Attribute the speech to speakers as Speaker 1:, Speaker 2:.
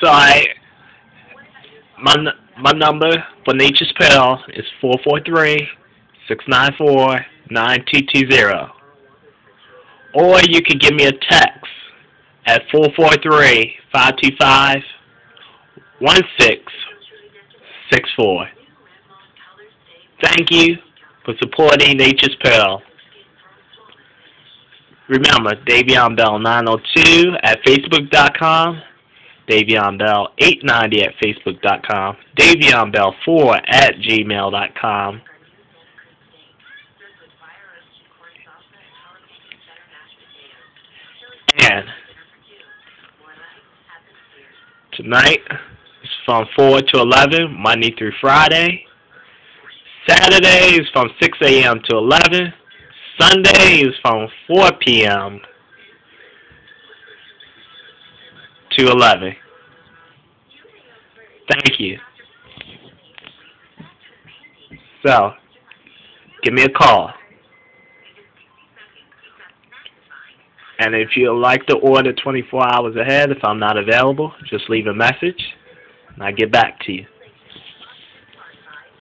Speaker 1: So my number for Nature's Pill is 443-694-9220. Or you could give me a text at 443-525-1664. Thank you for supporting Nature's Pearl. Remember, Davion Bell 902 at Facebook.com, Davion Bell 890 at Facebook.com, Davion Bell 4 at Gmail.com. And tonight is from 4 to 11, Monday through Friday. Saturday is from 6 a.m. to 11. Sunday is from 4 p.m. to 11. Thank you. So, give me a call. And if you'd like to order 24 hours ahead, if I'm not available, just leave a message and I'll get back to you.